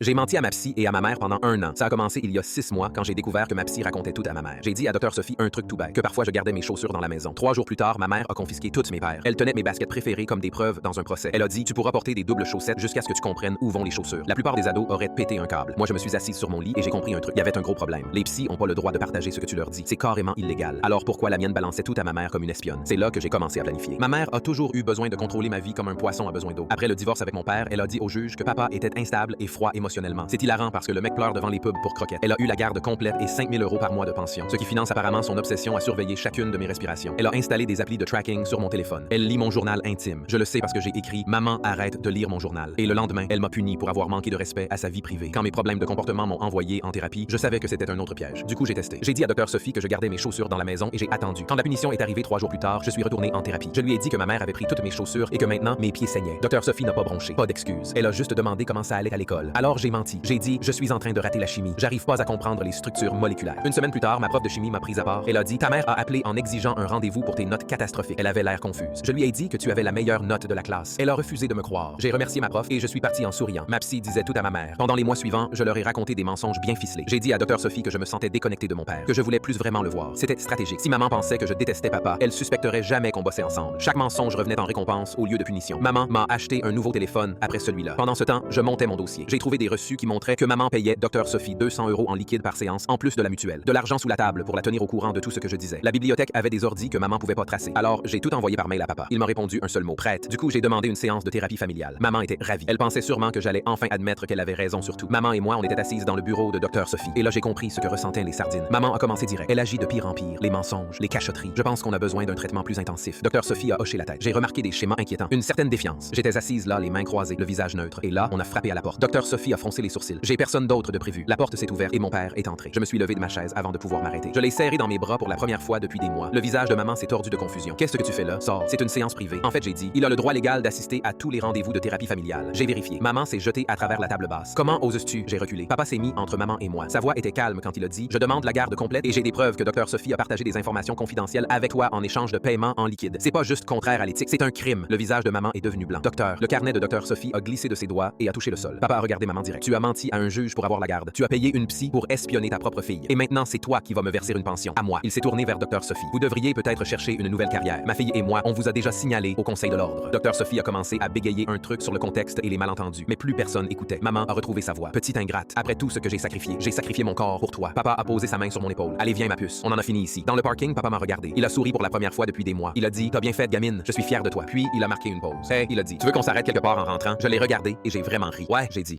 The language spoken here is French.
J'ai menti à ma psy et à ma mère pendant 1 an. Ça a commencé il y a 6 mois quand j'ai découvert que ma psy racontait tout à ma mère. J'ai dit à Dr Sophie un truc tout bête, que parfois je gardais mes chaussures dans la maison. 3 jours plus tard, ma mère a confisqué toutes mes paires. Elle tenait mes baskets préférées comme des preuves dans un procès. Elle a dit tu pourras porter des doubles chaussettes jusqu'à ce que tu comprennes où vont les chaussures. La plupart des ados auraient pété un câble. Moi je me suis assise sur mon lit et j'ai compris un truc. Il y avait un gros problème. Les psys ont pas le droit de partager ce que tu leur dis. C'est carrément illégal. Alors pourquoi la mienne balançait tout à ma mère comme une espionne? C'est là que j'ai commencé à planifier. Ma mère a toujours eu besoin de contrôler ma vie comme un poisson a besoin d'eau. Après le divorce avec mon père, elle a dit au juge que papa était instable et froid émotionnellement. C'est hilarant parce que le mec pleure devant les pubs pour croquettes. Elle a eu la garde complète et 5 000 € par mois de pension, ce qui finance apparemment son obsession à surveiller chacune de mes respirations. Elle a installé des applis de tracking sur mon téléphone. Elle lit mon journal intime. Je le sais parce que j'ai écrit Maman, arrête de lire mon journal. Et le lendemain, elle m'a puni pour avoir manqué de respect à sa vie privée. Quand mes problèmes de comportement m'ont envoyé en thérapie, je savais que c'était un autre piège. Du coup, j'ai testé. J'ai dit à Dr Sophie que je gardais mes chaussures dans la maison et j'ai attendu. Quand la punition est arrivée 3 jours plus tard, je suis retourné en thérapie. Je lui ai dit que ma mère avait pris toutes mes chaussures et que maintenant mes pieds saignaient. Dr Sophie n'a pas bronché, pas d'excuses. Elle a juste demandé comment ça allait à l'école. Alors j'ai menti. J'ai dit je suis en train de rater la chimie. J'arrive pas à comprendre les structures moléculaires. Une semaine plus tard, ma prof de chimie m'a prise à part. Elle a dit ta mère a appelé en exigeant un rendez-vous pour tes notes catastrophiques. Elle avait l'air confuse. Je lui ai dit que tu avais la meilleure note de la classe. Elle a refusé de me croire. J'ai remercié ma prof et je suis parti en souriant. Ma psy disait tout à ma mère. Pendant les mois suivants, je leur ai raconté des mensonges bien ficelés. J'ai dit à Dr Sophie que je me sentais déconnecté de mon père, que je voulais plus vraiment le voir. C'était stratégique. Si maman pensait que je détestais papa, elle suspecterait jamais qu'on bossait ensemble. Chaque mensonge revenait en récompense au lieu de punition. Maman m'a acheté un nouveau téléphone après celui-là. Pendant ce temps, je montais mon dossier. J'ai trouvé des reçus qui montraient que maman payait Dr Sophie 200 € en liquide par séance, en plus de la mutuelle. De l'argent sous la table pour la tenir au courant de tout ce que je disais. La bibliothèque avait des ordis que maman pouvait pas tracer. Alors, j'ai tout envoyé par mail à papa. Il m'a répondu un seul mot, prête. Du coup, j'ai demandé une séance de thérapie familiale. Maman était ravie. Elle pensait sûrement que j'allais enfin admettre qu'elle avait raison sur tout. Maman et moi, on était assises dans le bureau de Dr Sophie. Et là, j'ai compris ce que ressentaient les sardines. Maman a commencé direct. Elle agit de pire en pire. Les mensonges, les cachotteries. Je pense qu'on a besoin d'un traitement plus intensif. Dr Sophie a hoché la tête. J'ai remarqué des schémas inquiétants. Une certaine défiance. J'étais assise là, les mains croisées, le visage neutre. Et là, on a frappé à la porte. Dr Sophie a froncé les sourcils. J'ai personne d'autre de prévu. La porte s'est ouverte et mon père est entré. Je me suis levé de ma chaise avant de pouvoir m'arrêter. Je l'ai serré dans mes bras pour la première fois depuis des mois. Le visage de maman s'est tordu de confusion. Qu'est-ce que tu fais là? Sors. C'est une séance privée. En fait, j'ai dit, il a le droit légal d'assister à tous les rendez-vous de thérapie familiale. J'ai vérifié. Maman s'est jetée à travers la table basse. Comment oses-tu? J'ai reculé. Papa s'est mis entre maman et moi. Sa voix était calme quand il a dit, je demande la garde complète et j'ai des preuves que Dr Sophie a partagé des informations confidentielles avec toi en échange de paiement en liquide. C'est pas juste contraire à l'éthique, c'est un crime. Le visage de maman est devenu blanc. Docteur, le carnet de Dr Sophie a glissé de ses doigts et a touché le sol. Papa a regardé maman direct. Tu as menti à un juge pour avoir la garde. Tu as payé une psy pour espionner ta propre fille. Et maintenant, c'est toi qui vas me verser une pension. À moi. Il s'est tourné vers Dr Sophie. Vous devriez peut-être chercher une nouvelle carrière. Ma fille et moi, on vous a déjà signalé au conseil de l'ordre. Dr Sophie a commencé à bégayer un truc sur le contexte et les malentendus. Mais plus personne écoutait. Maman a retrouvé sa voix. Petite ingrate. Après tout ce que j'ai sacrifié mon corps pour toi. Papa a posé sa main sur mon épaule. Allez, viens ma puce. On en a fini ici. Dans le parking, papa m'a regardé. Il a souri pour la première fois depuis des mois. Il a dit, t'as bien fait, gamine. Je suis fier de toi. Puis il a marqué une pause. Hey, il a dit, tu veux qu'on s'arrête quelque part en rentrant? Je l'ai regardé et j'ai vraiment ri. Ouais, j'ai dit.